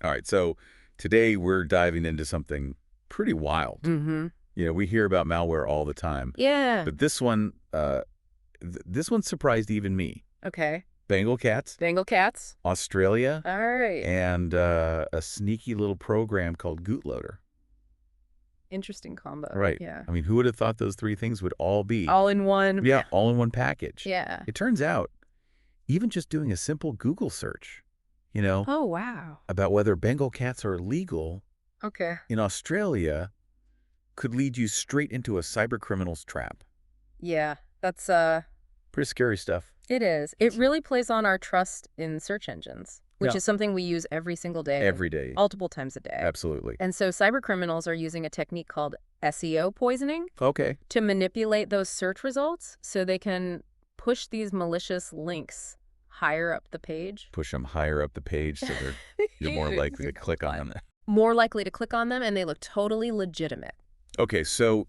All right, so today we're diving into something pretty wild. Mm-hmm. We hear about malware all the time, Yeah. but this one surprised even me. Okay. Bengal cats, Bengal cats. Australia, All right. and a sneaky little program called GootLoader. Interesting combo. Right. Yeah. I mean, who would have thought those three things would all be, All in one. yeah, all in one package? Yeah. It turns out, even just doing a simple Google search, Oh, wow. about whether Bengal cats are legal Okay. in Australia could lead you straight into a cybercriminal's trap. Yeah. That's Pretty scary stuff. it is. It really plays on our trust in search engines, which Yeah. is something we use every single day. Every day. Multiple times a day. Absolutely. And so cybercriminals are using a technique called SEO poisoning Okay. to manipulate those search results so they can push these malicious links higher up the page. Push them higher up the page so you're more likely to click on them. More likely to click on them, and they look totally legitimate. Okay, so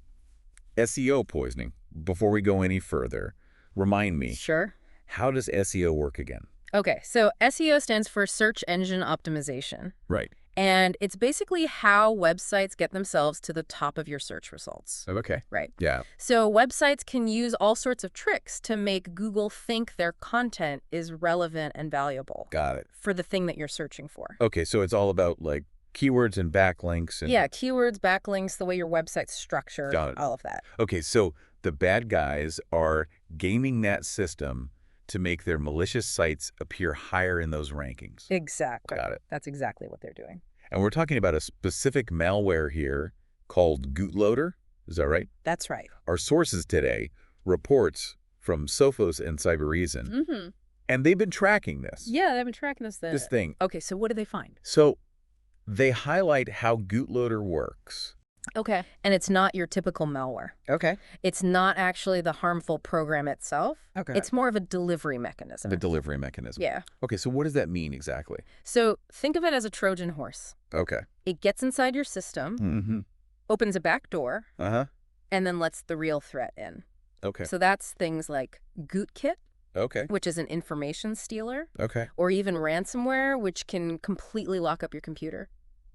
SEO poisoning. Before we go any further, remind me, Sure. how does SEO work again? Okay, so SEO stands for search engine optimization. Right. And it's basically how websites get themselves to the top of your search results. Okay. Right. Yeah. So websites can use all sorts of tricks to make Google think their content is relevant and valuable Got it. for the thing that you're searching for. Okay, so it's all about like keywords and backlinks and Yeah, keywords, backlinks, the way your website's structured, Got it. all of that. Okay, so the bad guys are gaming that system to make their malicious sites appear higher in those rankings. Exactly. Got it. That's exactly what they're doing. And we're talking about a specific malware here called GootLoader. Is that right? That's right. Our sources today, reports from Sophos and Cybereason, Mm-hmm. and they've been tracking this. Yeah, they've been tracking this thing. This thing. Okay, so what do they find? So they highlight how GootLoader works. Okay. And it's not your typical malware. Okay. It's not actually the harmful program itself. Okay. It's more of a delivery mechanism. The delivery mechanism. Yeah. Okay, so what does that mean exactly? So think of it as a Trojan horse. Okay. It gets inside your system, Mm-hmm. opens a back door, Uh-huh. and then lets the real threat in. Okay. So that's things like GootKit, Okay. which is an information stealer, Okay. or even ransomware, which can completely lock up your computer.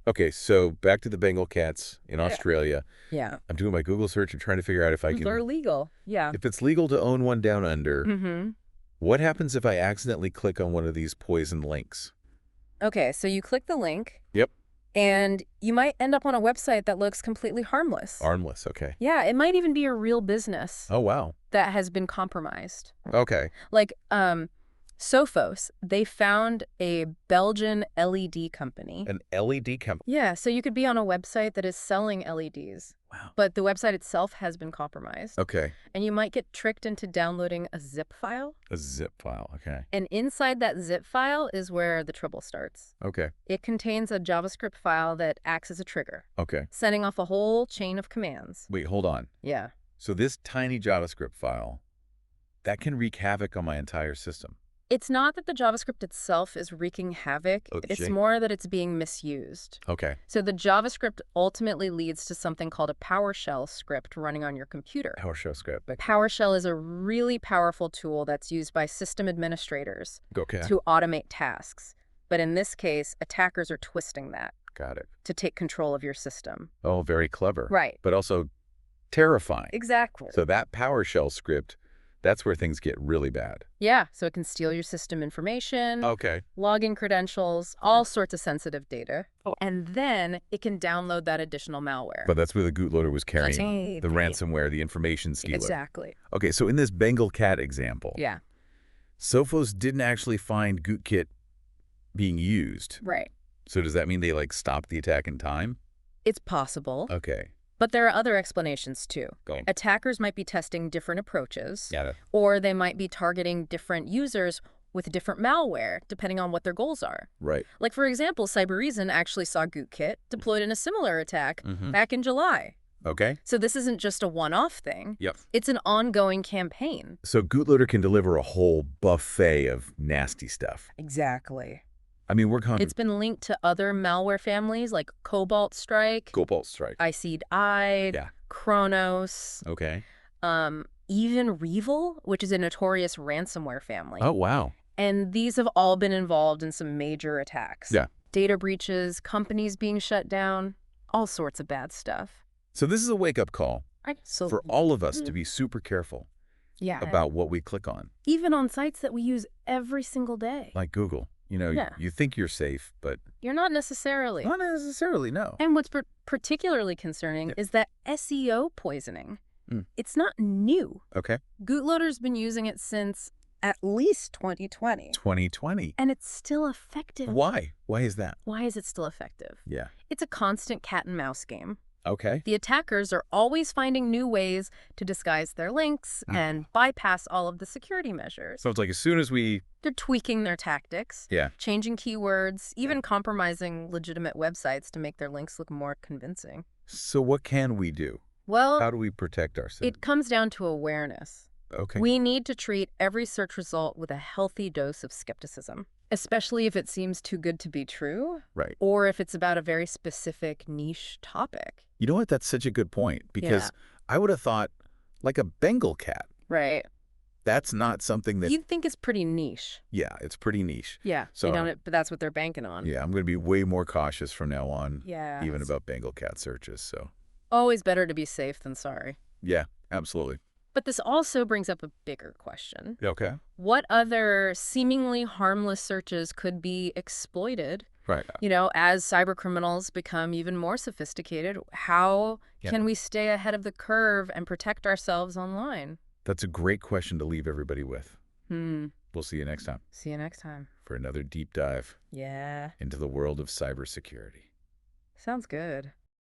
Okay, so back to the Bengal cats in Yeah. Australia. Yeah. I'm doing my Google search and trying to figure out if I They're can... legal. Yeah. If it's legal to own one down under, Mm-hmm. what happens if I accidentally click on one of these poison links? Okay, so you click the link. Yep. And you might end up on a website that looks completely harmless. Harmless, okay. Yeah, it might even be a real business Oh, wow. that has been compromised. Okay. Like, Sophos, they found a Belgian LED company. An LED company. Yeah, so you could be on a website that is selling LEDs, Wow. but the website itself has been compromised. Okay. And you might get tricked into downloading a zip file. A zip file, okay. And inside that zip file is where the trouble starts. Okay. It contains a JavaScript file that acts as a trigger, Okay. sending off a whole chain of commands. Wait, hold on. Yeah. So this tiny JavaScript file, that can wreak havoc on my entire system. It's not that the JavaScript itself is wreaking havoc. Okay. It's more that it's being misused. Okay. So the JavaScript ultimately leads to something called a PowerShell script running on your computer. PowerShell script. PowerShell is a really powerful tool that's used by system administrators Okay. to automate tasks. But in this case, attackers are twisting that Got it. to take control of your system. Oh, very clever. Right. But also terrifying. Exactly. So that PowerShell script, that's where things get really bad. Yeah, so it can steal your system information, Okay. login credentials, all sorts of sensitive data. And then it can download that additional malware. But that's where the GootLoader was carrying Right. the ransomware, the information stealer. Exactly. Okay, so in this Bengal cat example, Yeah, Sophos didn't actually find GootKit being used. right. So does that mean they like stopped the attack in time? It's possible. Okay. But there are other explanations too. Go on. Attackers might be testing different approaches, Yeah. or they might be targeting different users with different malware, depending on what their goals are. Right. Like, for example, Cybereason actually saw GootKit deployed in a similar attack Mhm. back in July. Okay. So this isn't just a one-off thing. Yep. It's an ongoing campaign. So GootLoader can deliver a whole buffet of nasty stuff. Exactly. I mean, we're talking It's been linked to other malware families like Cobalt Strike, Cobalt Strike. Iseed, Yeah. Kronos, Okay. even Revil, which is a notorious ransomware family. Oh, wow. And these have all been involved in some major attacks. Yeah. Data breaches, companies being shut down, all sorts of bad stuff. So this is a wake-up call So, for all of us to be super careful yeah. about what we click on, Even on sites that we use every single day. like Google. Yeah. You think you're safe, but You're not necessarily. not necessarily, no. And what's particularly concerning Yeah. is that SEO poisoning. Mm. It's not new. Okay. GootLoader's been using it since at least 2020. 2020. And it's still effective. Why? Why is that? Why is it still effective? Yeah. It's a constant cat and mouse game. Okay. The attackers are always finding new ways to disguise their links and bypass all of the security measures. So it's like as soon as we... They're tweaking their tactics, Yeah. changing keywords, even compromising legitimate websites to make their links look more convincing. So what can we do? Well, How do we protect ourselves? it comes down to awareness. Okay. We need to treat every search result with a healthy dose of skepticism, especially if it seems too good to be true, Right. or if it's about a very specific niche topic. You know what? That's such a good point, because I would have thought like a Bengal cat. Right. That's not something that... You'd think it's pretty niche. Yeah, it's pretty niche. Yeah, So, but that's what they're banking on. Yeah, I'm going to be way more cautious from now on, Yeah. even about Bengal cat searches. So, Always better to be safe than sorry. yeah, absolutely. But this also brings up a bigger question. Okay. What other seemingly harmless searches could be exploited? Right. As cyber criminals become even more sophisticated, how can we stay ahead of the curve and protect ourselves online? That's a great question to leave everybody with. We'll see you next time See you next time. for another deep dive Yeah. into the world of cybersecurity. Sounds good.